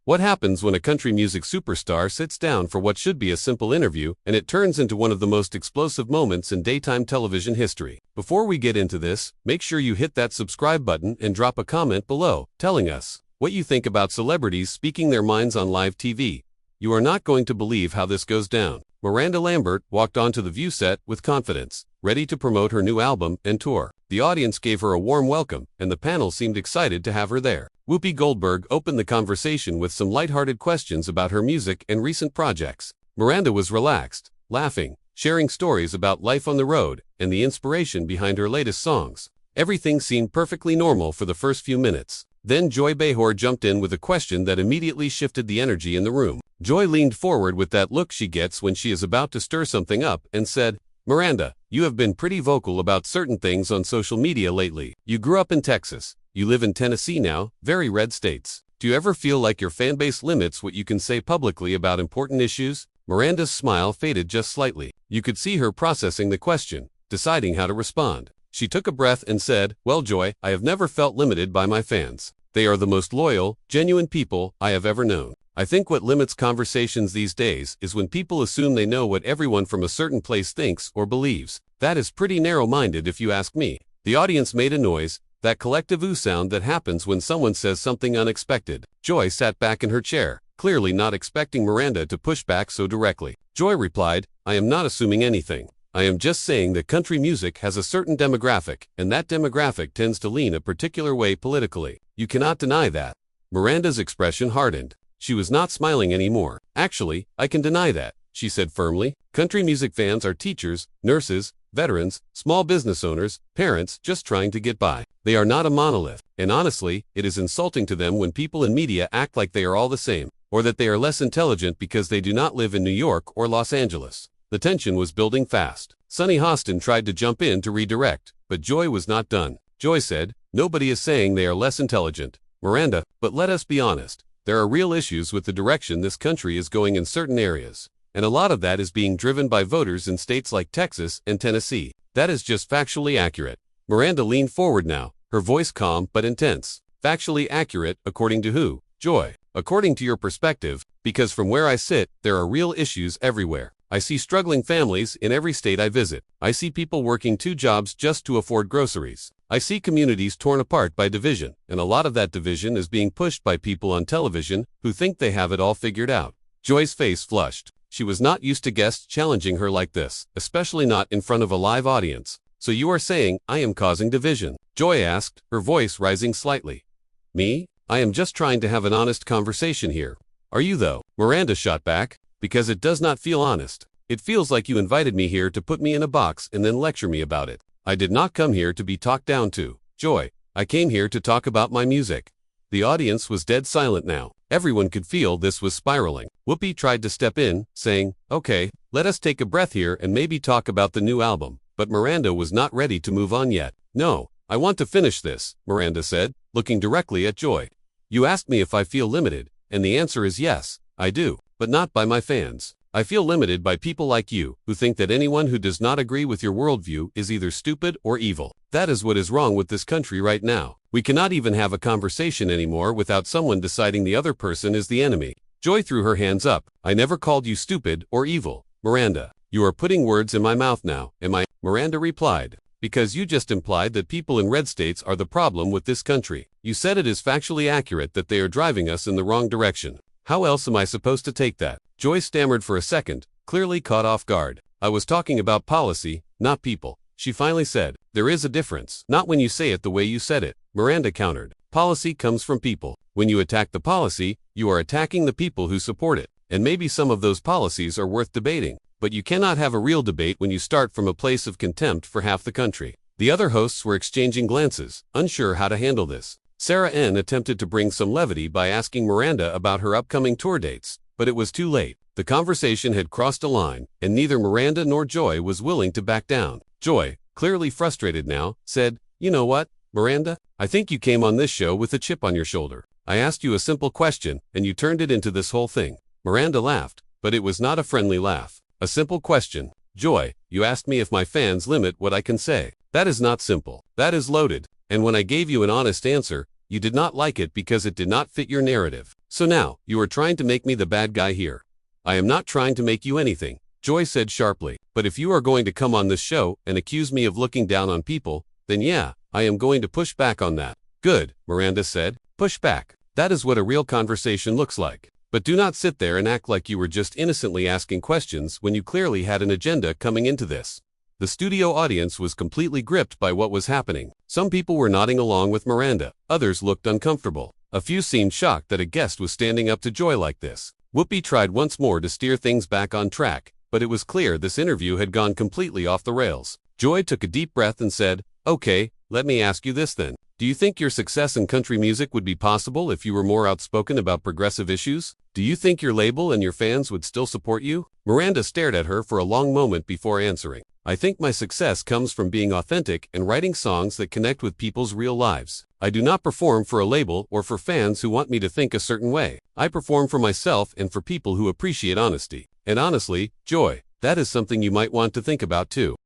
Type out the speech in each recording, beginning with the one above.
What happens when a country music superstar sits down for what should be a simple interview, and it turns into one of the most explosive moments in daytime television history? Before we get into this, make sure you hit that subscribe button and drop a comment below, telling us what you think about celebrities speaking their minds on live TV. You are not going to believe how this goes down. Miranda Lambert walked onto the View set with confidence, ready to promote her new album and tour. The audience gave her a warm welcome, and the panel seemed excited to have her there. Whoopi Goldberg opened the conversation with some lighthearted questions about her music and recent projects. Miranda was relaxed, laughing, sharing stories about life on the road and the inspiration behind her latest songs. Everything seemed perfectly normal for the first few minutes. Then Joy Behar jumped in with a question that immediately shifted the energy in the room. Joy leaned forward with that look she gets when she is about to stir something up and said, "Miranda, you have been pretty vocal about certain things on social media lately. You grew up in Texas. You live in Tennessee now, very red states. Do you ever feel like your fanbase limits what you can say publicly about important issues?" Miranda's smile faded just slightly. You could see her processing the question, deciding how to respond. She took a breath and said, "Well, Joy, I have never felt limited by my fans. They are the most loyal, genuine people I have ever known. I think what limits conversations these days is when people assume they know what everyone from a certain place thinks or believes. That is pretty narrow-minded if you ask me." The audience made a noise, that collective ooh sound that happens when someone says something unexpected. Joy sat back in her chair, clearly not expecting Miranda to push back so directly. Joy replied, "I am not assuming anything. I am just saying that country music has a certain demographic, and that demographic tends to lean a particular way politically. You cannot deny that." Miranda's expression hardened. She was not smiling anymore. "Actually, I can deny that," she said firmly. "Country music fans are teachers, nurses, veterans, small business owners, parents just trying to get by. They are not a monolith, and honestly, it is insulting to them when people in media act like they are all the same, or that they are less intelligent because they do not live in New York or Los Angeles." The tension was building fast. Sunny Hostin tried to jump in to redirect, but Joy was not done. Joy said, "Nobody is saying they are less intelligent, Miranda, but let us be honest. There are real issues with the direction this country is going in certain areas, and a lot of that is being driven by voters in states like Texas and Tennessee. That is just factually accurate." Miranda leaned forward now, her voice calm but intense. "Factually accurate, according to who?" "Joy, according to your perspective, because from where I sit, there are real issues everywhere. I see struggling families in every state I visit. I see people working 2 jobs just to afford groceries. I see communities torn apart by division, and a lot of that division is being pushed by people on television who think they have it all figured out." Joy's face flushed. She was not used to guests challenging her like this, especially not in front of a live audience. "So you are saying I am causing division?" Joy asked, her voice rising slightly. "Me? I am just trying to have an honest conversation here." "Are you though?" Miranda shot back. "Because it does not feel honest. It feels like you invited me here to put me in a box and then lecture me about it. I did not come here to be talked down to. Joy, I came here to talk about my music." The audience was dead silent now. Everyone could feel this was spiraling. Whoopi tried to step in, saying, "Okay, let us take a breath here and maybe talk about the new album." But Miranda was not ready to move on yet. "No, I want to finish this," Miranda said, looking directly at Joy. "You asked me if I feel limited, and the answer is yes, I do, but not by my fans. I feel limited by people like you, who think that anyone who does not agree with your worldview is either stupid or evil. That is what is wrong with this country right now. We cannot even have a conversation anymore without someone deciding the other person is the enemy." Joy threw her hands up. "I never called you stupid or evil, Miranda. You are putting words in my mouth now, am I?" Miranda replied. "Because you just implied that people in red states are the problem with this country. You said it is factually accurate that they are driving us in the wrong direction. How else am I supposed to take that?" Joy stammered for a second, clearly caught off guard. "I was talking about policy, not people," she finally said. "There is a difference. Not when you say it the way you said it," Miranda countered. "Policy comes from people. When you attack the policy, you are attacking the people who support it. And maybe some of those policies are worth debating. But you cannot have a real debate when you start from a place of contempt for half the country." The other hosts were exchanging glances, unsure how to handle this. Sarah N. attempted to bring some levity by asking Miranda about her upcoming tour dates, but it was too late. The conversation had crossed a line, and neither Miranda nor Joy was willing to back down. Joy, clearly frustrated now, said, "You know what, Miranda? I think you came on this show with a chip on your shoulder. I asked you a simple question, and you turned it into this whole thing." Miranda laughed, but it was not a friendly laugh. "A simple question. Joy, you asked me if my fans limit what I can say. That is not simple. That is loaded. And when I gave you an honest answer, you did not like it because it did not fit your narrative. So now, you are trying to make me the bad guy here. I am not trying to make you anything, Joy said sharply. But if you are going to come on this show and accuse me of looking down on people, then yeah, I am going to push back on that. Good, Miranda said. Push back. That is what a real conversation looks like. But do not sit there and act like you were just innocently asking questions when you clearly had an agenda coming into this. The studio audience was completely gripped by what was happening. Some people were nodding along with Miranda. Others looked uncomfortable. A few seemed shocked that a guest was standing up to Joy like this. Whoopi tried once more to steer things back on track, but it was clear this interview had gone completely off the rails. Joy took a deep breath and said, "Okay, let me ask you this then. Do you think your success in country music would be possible if you were more outspoken about progressive issues? Do you think your label and your fans would still support you?" Miranda stared at her for a long moment before answering. "I think my success comes from being authentic and writing songs that connect with people's real lives. I do not perform for a label or for fans who want me to think a certain way. I perform for myself and for people who appreciate honesty. And honestly, Joy, that is something you might want to think about too."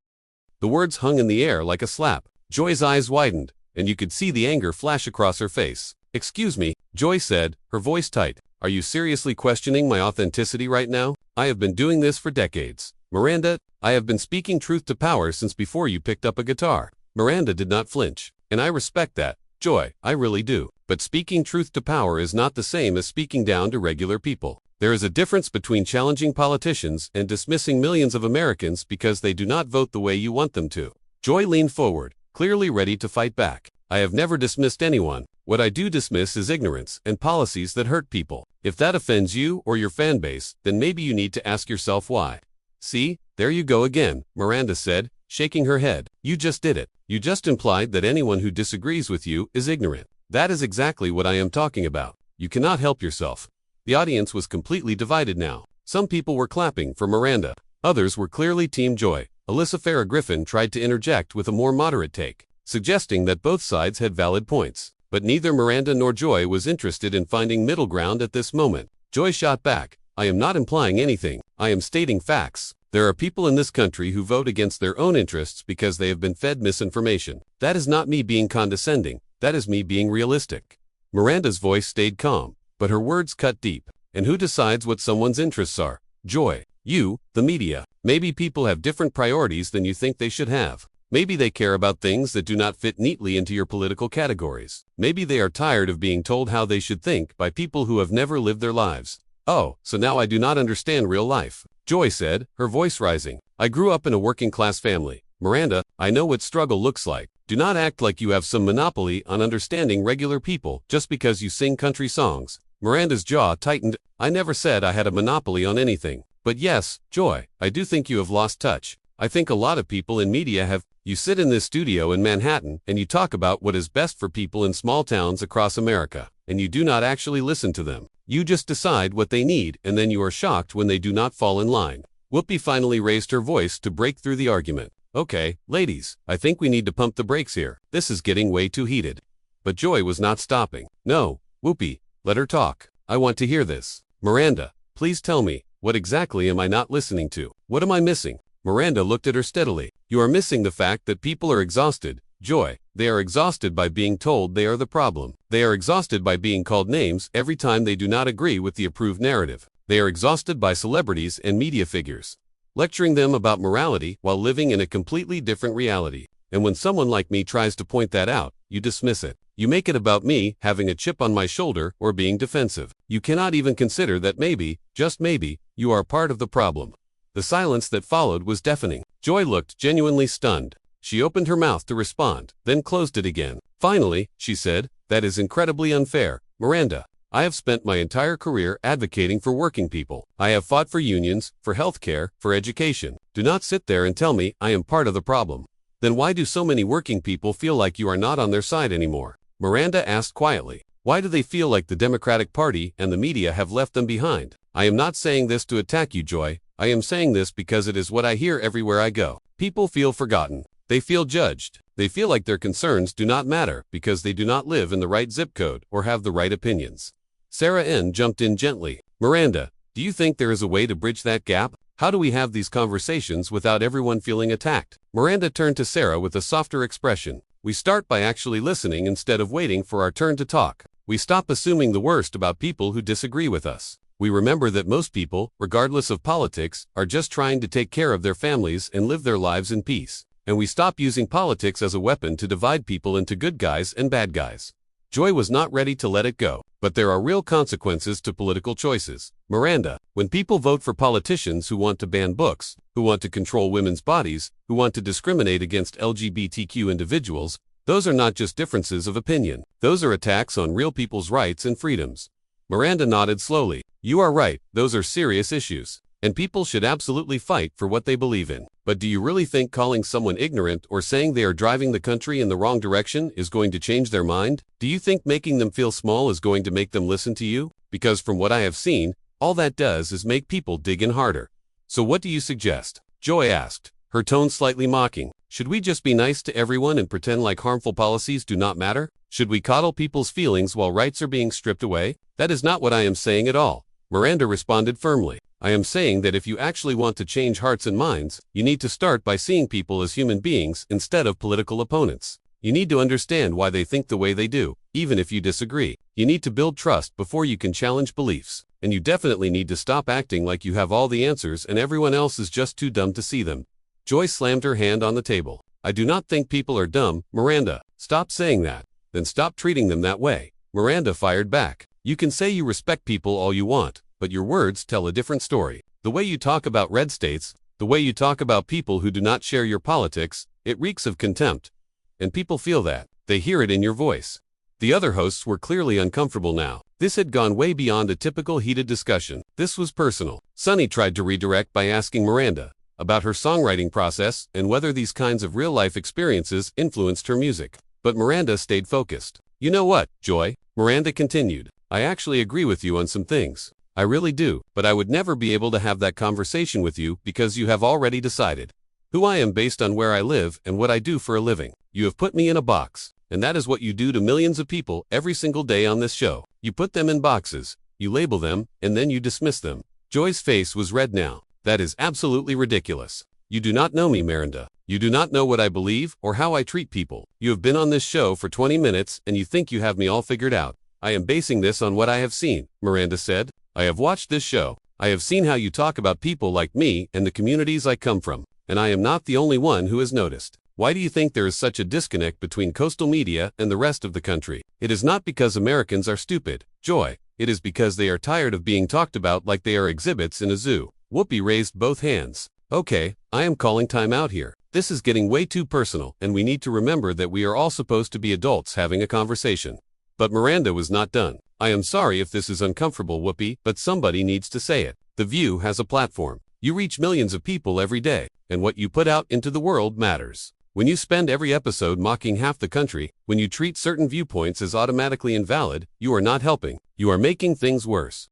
The words hung in the air like a slap. Joy's eyes widened, and you could see the anger flash across her face. "Excuse me," Joy said, her voice tight. "Are you seriously questioning my authenticity right now? I have been doing this for decades. Miranda, I have been speaking truth to power since before you picked up a guitar." Miranda did not flinch. "And I respect that, Joy, I really do. But speaking truth to power is not the same as speaking down to regular people. There is a difference between challenging politicians and dismissing millions of Americans because they do not vote the way you want them to." Joy leaned forward, clearly ready to fight back. "I have never dismissed anyone. What I do dismiss is ignorance and policies that hurt people. If that offends you or your fan base, then maybe you need to ask yourself why." "See, there you go again," Miranda said, shaking her head. "You just did it. You just implied that anyone who disagrees with you is ignorant. That is exactly what I am talking about. You cannot help yourself." The audience was completely divided now. Some people were clapping for Miranda. Others were clearly Team Joy. Alyssa Farrah Griffin tried to interject with a more moderate take, suggesting that both sides had valid points. But neither Miranda nor Joy was interested in finding middle ground at this moment. Joy shot back, "I am not implying anything. I am stating facts. There are people in this country who vote against their own interests because they have been fed misinformation. That is not me being condescending. That is me being realistic." Miranda's voice stayed calm, but her words cut deep. "And who decides what someone's interests are? Joy. You, the media. Maybe people have different priorities than you think they should have. Maybe they care about things that do not fit neatly into your political categories. Maybe they are tired of being told how they should think by people who have never lived their lives." "Oh, so now I do not understand real life," Joy said, her voice rising. "I grew up in a working-class family. Miranda, I know what struggle looks like. Do not act like you have some monopoly on understanding regular people just because you sing country songs." Miranda's jaw tightened. "I never said I had a monopoly on anything. But yes, Joy, I do think you have lost touch. I think a lot of people in media have. You sit in this studio in Manhattan and you talk about what is best for people in small towns across America, and you do not actually listen to them. You just decide what they need and then you are shocked when they do not fall in line." Whoopi finally raised her voice to break through the argument. "Okay, ladies, I think we need to pump the brakes here. This is getting way too heated." But Joy was not stopping. "No, Whoopi, let her talk. I want to hear this. Miranda, please tell me, what exactly am I not listening to? What am I missing?" Miranda looked at her steadily. "You are missing the fact that people are exhausted, Joy. They are exhausted by being told they are the problem. They are exhausted by being called names every time they do not agree with the approved narrative. They are exhausted by celebrities and media figures lecturing them about morality while living in a completely different reality. And when someone like me tries to point that out, you dismiss it. You make it about me having a chip on my shoulder or being defensive. You cannot even consider that maybe, just maybe, you are part of the problem." The silence that followed was deafening. Joy looked genuinely stunned. She opened her mouth to respond, then closed it again. Finally, she said, "That is incredibly unfair, Miranda. I have spent my entire career advocating for working people. I have fought for unions, for healthcare, for education. Do not sit there and tell me I am part of the problem. Then why do so many working people feel like you are not on their side anymore?" Miranda asked quietly. "Why do they feel like the Democratic Party and the media have left them behind?" I am not saying this to attack you, Joy. I am saying this because it is what I hear everywhere I go. People feel forgotten. They feel judged. They feel like their concerns do not matter because they do not live in the right zip code or have the right opinions. Sarah N. jumped in gently. "Miranda, do you think there is a way to bridge that gap? How do we have these conversations without everyone feeling attacked?" Miranda turned to Sarah with a softer expression. "We start by actually listening instead of waiting for our turn to talk. We stop assuming the worst about people who disagree with us. We remember that most people, regardless of politics, are just trying to take care of their families and live their lives in peace. And we stop using politics as a weapon to divide people into good guys and bad guys. Joy was not ready to let it go. But there are real consequences to political choices. Miranda, when people vote for politicians who want to ban books, who want to control women's bodies, who want to discriminate against LGBTQ individuals, those are not just differences of opinion. Those are attacks on real people's rights and freedoms. Miranda nodded slowly. You are right, those are serious issues. And people should absolutely fight for what they believe in. But do you really think calling someone ignorant or saying they are driving the country in the wrong direction is going to change their mind? Do you think making them feel small is going to make them listen to you? Because from what I have seen, all that does is make people dig in harder. So what do you suggest? Joy asked, her tone slightly mocking. Should we just be nice to everyone and pretend like harmful policies do not matter? Should we coddle people's feelings while rights are being stripped away? That is not what I am saying at all. Miranda responded firmly. I am saying that if you actually want to change hearts and minds, you need to start by seeing people as human beings instead of political opponents. You need to understand why they think the way they do, even if you disagree. You need to build trust before you can challenge beliefs. And you definitely need to stop acting like you have all the answers and everyone else is just too dumb to see them. Joy slammed her hand on the table. I do not think people are dumb, Miranda. Stop saying that. Then stop treating them that way. Miranda fired back. You can say you respect people all you want, but your words tell a different story. The way you talk about red states, the way you talk about people who do not share your politics, it reeks of contempt. And people feel that. They hear it in your voice. The other hosts were clearly uncomfortable now. This had gone way beyond a typical heated discussion. This was personal. Sunny tried to redirect by asking Miranda about her songwriting process and whether these kinds of real-life experiences influenced her music. But Miranda stayed focused. You know what, Joy? Miranda continued. I actually agree with you on some things. I really do, but I would never be able to have that conversation with you because you have already decided who I am based on where I live and what I do for a living. You have put me in a box, and that is what you do to millions of people every single day on this show. You put them in boxes, you label them, and then you dismiss them. Joy's face was red now. That is absolutely ridiculous. You do not know me, Miranda. You do not know what I believe or how I treat people. You have been on this show for 20 minutes and you think you have me all figured out. I am basing this on what I have seen, Miranda said. I have watched this show. I have seen how you talk about people like me and the communities I come from. And I am not the only one who has noticed. Why do you think there is such a disconnect between coastal media and the rest of the country? It is not because Americans are stupid, Joy. It is because they are tired of being talked about like they are exhibits in a zoo. Whoopi raised both hands. Okay, I am calling time out here. This is getting way too personal, and we need to remember that we are all supposed to be adults having a conversation. But Miranda was not done. I am sorry if this is uncomfortable, Whoopi, but somebody needs to say it. The View has a platform. You reach millions of people every day, and what you put out into the world matters. When you spend every episode mocking half the country, when you treat certain viewpoints as automatically invalid, you are not helping. You are making things worse.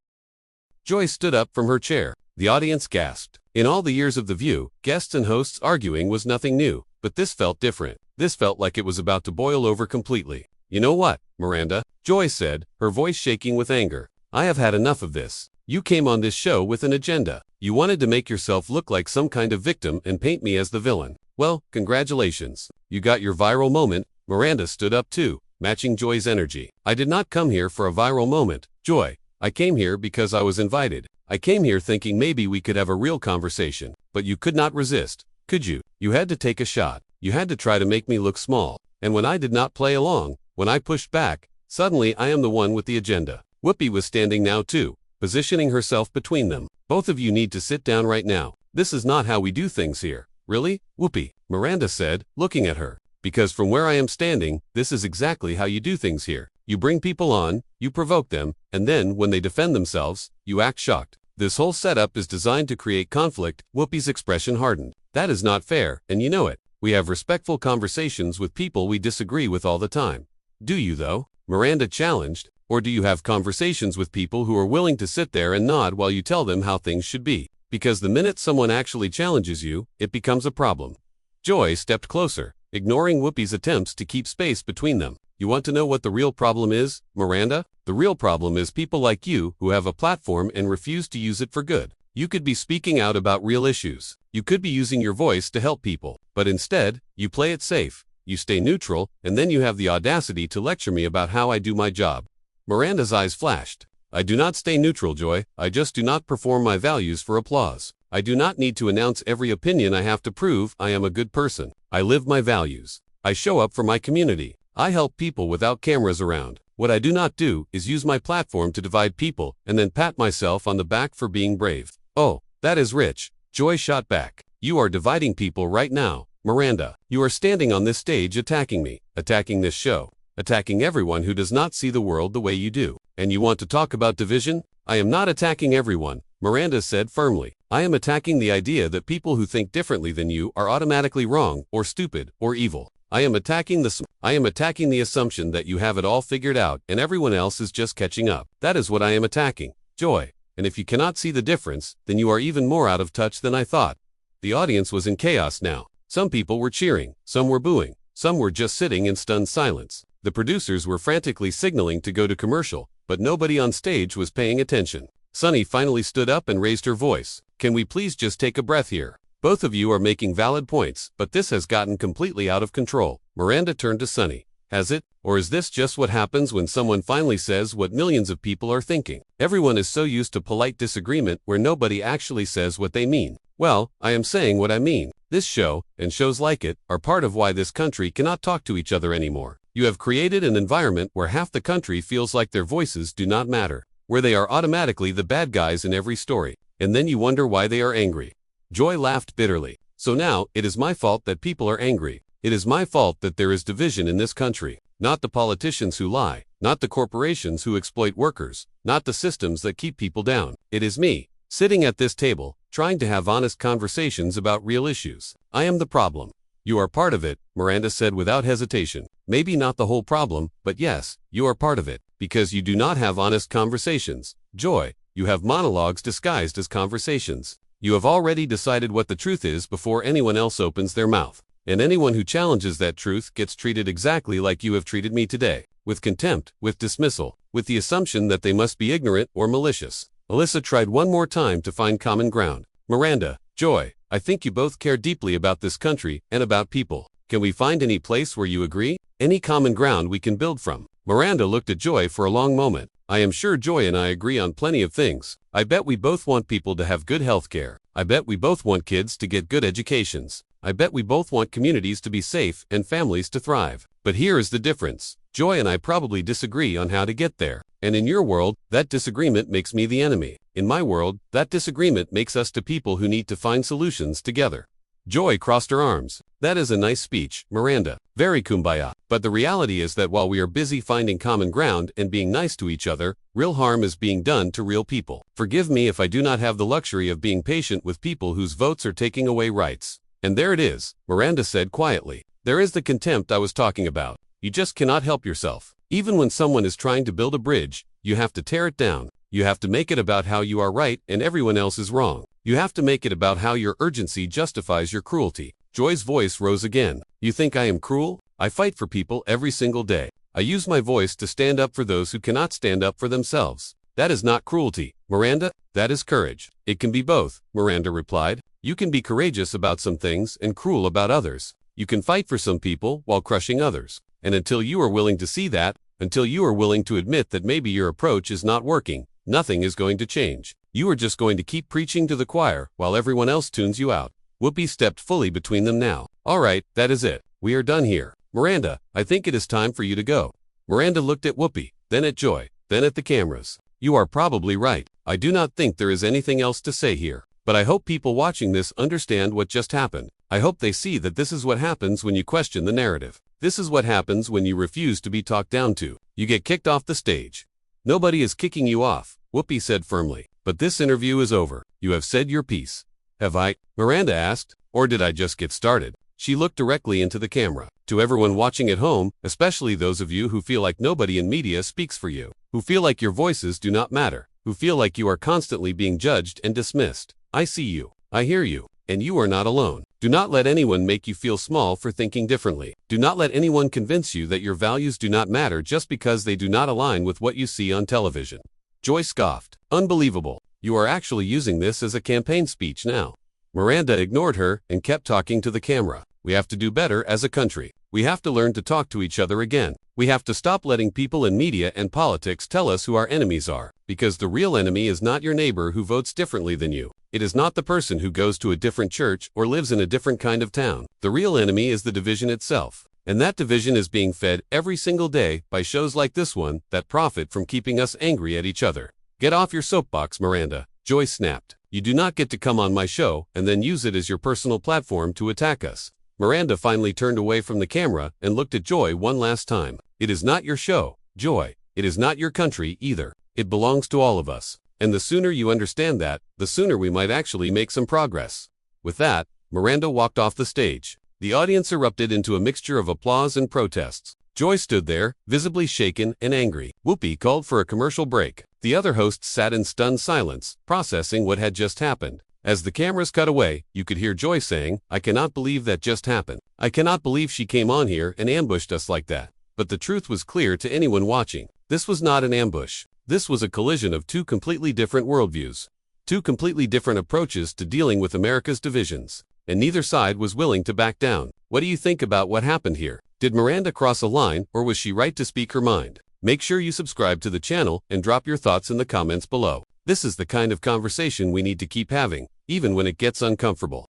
Joy stood up from her chair. The audience gasped. In all the years of The View, guests and hosts arguing was nothing new, but this felt different. This felt like it was about to boil over completely. You know what, Miranda? Joy said, her voice shaking with anger. I have had enough of this. You came on this show with an agenda. You wanted to make yourself look like some kind of victim and paint me as the villain. Well, congratulations. You got your viral moment. Miranda stood up too, matching Joy's energy. I did not come here for a viral moment, Joy. I came here because I was invited. I came here thinking maybe we could have a real conversation, but you could not resist, could you? You had to take a shot. You had to try to make me look small. And when I did not play along, when I pushed back, suddenly I am the one with the agenda. Whoopi was standing now too, positioning herself between them. Both of you need to sit down right now. This is not how we do things here. Really? Whoopi, Miranda said, looking at her. Because from where I am standing, this is exactly how you do things here. You bring people on, you provoke them, and then, when they defend themselves, you act shocked. This whole setup is designed to create conflict. Whoopi's expression hardened. That is not fair, and you know it. We have respectful conversations with people we disagree with all the time. Do you, though? Miranda challenged. Or do you have conversations with people who are willing to sit there and nod while you tell them how things should be? Because the minute someone actually challenges you, it becomes a problem. Joy stepped closer, ignoring Whoopi's attempts to keep space between them. You want to know what the real problem is, Miranda? The real problem is people like you who have a platform and refuse to use it for good. You could be speaking out about real issues. You could be using your voice to help people. But instead, you play it safe. You stay neutral, and then you have the audacity to lecture me about how I do my job. Miranda's eyes flashed. I do not stay neutral, Joy. I just do not perform my values for applause. I do not need to announce every opinion I have to prove I am a good person. I live my values. I show up for my community. I help people without cameras around. What I do not do is use my platform to divide people and then pat myself on the back for being brave. Oh, that is rich, Joy shot back. You are dividing people right now, Miranda. You are standing on this stage attacking me, attacking this show, attacking everyone who does not see the world the way you do. And you want to talk about division? I am not attacking everyone, Miranda said firmly. I am attacking the idea that people who think differently than you are automatically wrong, or stupid, or evil. I am attacking the assumption that you have it all figured out and everyone else is just catching up. That is what I am attacking, Joy. And if you cannot see the difference, then you are even more out of touch than I thought. The audience was in chaos now. Some people were cheering, some were booing, some were just sitting in stunned silence. The producers were frantically signaling to go to commercial, but nobody on stage was paying attention. Sunny finally stood up and raised her voice. Can we please just take a breath here? Both of you are making valid points, but this has gotten completely out of control. Miranda turned to Sunny. Has it? Or is this just what happens when someone finally says what millions of people are thinking? Everyone is so used to polite disagreement where nobody actually says what they mean. Well, I am saying what I mean. This show, and shows like it, are part of why this country cannot talk to each other anymore. You have created an environment where half the country feels like their voices do not matter, where they are automatically the bad guys in every story, and then you wonder why they are angry. Joy laughed bitterly. So now, it is my fault that people are angry. It is my fault that there is division in this country. Not the politicians who lie, not the corporations who exploit workers, not the systems that keep people down. It is me, sitting at this table, trying to have honest conversations about real issues. I am the problem. You are part of it, Miranda said without hesitation. Maybe not the whole problem, but yes, you are part of it, because you do not have honest conversations. Joy, you have monologues disguised as conversations. You have already decided what the truth is before anyone else opens their mouth. And anyone who challenges that truth gets treated exactly like you have treated me today. With contempt, with dismissal, with the assumption that they must be ignorant or malicious. Alyssa tried one more time to find common ground. Miranda, Joy, I think you both care deeply about this country and about people. Can we find any place where you agree? Any common ground we can build from? Miranda looked at Joy for a long moment. I am sure Joy and I agree on plenty of things. I bet we both want people to have good health care. I bet we both want kids to get good educations. I bet we both want communities to be safe and families to thrive. But here is the difference. Joy and I probably disagree on how to get there. And in your world, that disagreement makes me the enemy. In my world, that disagreement makes us to people who need to find solutions together. Joy crossed her arms. That is a nice speech, Miranda. Very kumbaya. But the reality is that while we are busy finding common ground and being nice to each other, real harm is being done to real people. Forgive me if I do not have the luxury of being patient with people whose votes are taking away rights. And there it is, Miranda said quietly. There is the contempt I was talking about. You just cannot help yourself. Even when someone is trying to build a bridge, you have to tear it down. You have to make it about how you are right and everyone else is wrong. You have to make it about how your urgency justifies your cruelty. Joy's voice rose again. You think I am cruel? I fight for people every single day. I use my voice to stand up for those who cannot stand up for themselves. That is not cruelty, Miranda, that is courage. It can be both, Miranda replied. You can be courageous about some things and cruel about others. You can fight for some people while crushing others. And until you are willing to see that, until you are willing to admit that maybe your approach is not working, nothing is going to change. You are just going to keep preaching to the choir while everyone else tunes you out. Whoopi stepped fully between them now. All right, that is it. We are done here. Miranda, I think it is time for you to go. Miranda looked at Whoopi, then at Joy, then at the cameras. You are probably right. I do not think there is anything else to say here. But I hope people watching this understand what just happened. I hope they see that this is what happens when you question the narrative. This is what happens when you refuse to be talked down to. You get kicked off the stage. Nobody is kicking you off, Whoopi said firmly. But this interview is over. You have said your piece. Have I? Miranda asked. Or did I just get started? She looked directly into the camera. To everyone watching at home, especially those of you who feel like nobody in media speaks for you, who feel like your voices do not matter, who feel like you are constantly being judged and dismissed. I see you. I hear you. And you are not alone. Do not let anyone make you feel small for thinking differently. Do not let anyone convince you that your values do not matter just because they do not align with what you see on television. Joy scoffed. Unbelievable. You are actually using this as a campaign speech now. Miranda ignored her and kept talking to the camera. We have to do better as a country. We have to learn to talk to each other again. We have to stop letting people in media and politics tell us who our enemies are, because the real enemy is not your neighbor who votes differently than you. It is not the person who goes to a different church or lives in a different kind of town. The real enemy is the division itself. And that division is being fed every single day by shows like this one that profit from keeping us angry at each other. Get off your soapbox, Miranda, Joy snapped. You do not get to come on my show and then use it as your personal platform to attack us. Miranda finally turned away from the camera and looked at Joy one last time. It is not your show, Joy. It is not your country either. It belongs to all of us. And the sooner you understand that, the sooner we might actually make some progress. With that, Miranda walked off the stage. The audience erupted into a mixture of applause and protests. Joy stood there, visibly shaken and angry. Whoopi called for a commercial break. The other hosts sat in stunned silence, processing what had just happened. As the cameras cut away, you could hear Joy saying, "I cannot believe that just happened. I cannot believe she came on here and ambushed us like that." But the truth was clear to anyone watching. This was not an ambush. This was a collision of two completely different worldviews. Two completely different approaches to dealing with America's divisions. And neither side was willing to back down. What do you think about what happened here? Did Miranda cross a line, or was she right to speak her mind? Make sure you subscribe to the channel and drop your thoughts in the comments below. This is the kind of conversation we need to keep having, even when it gets uncomfortable.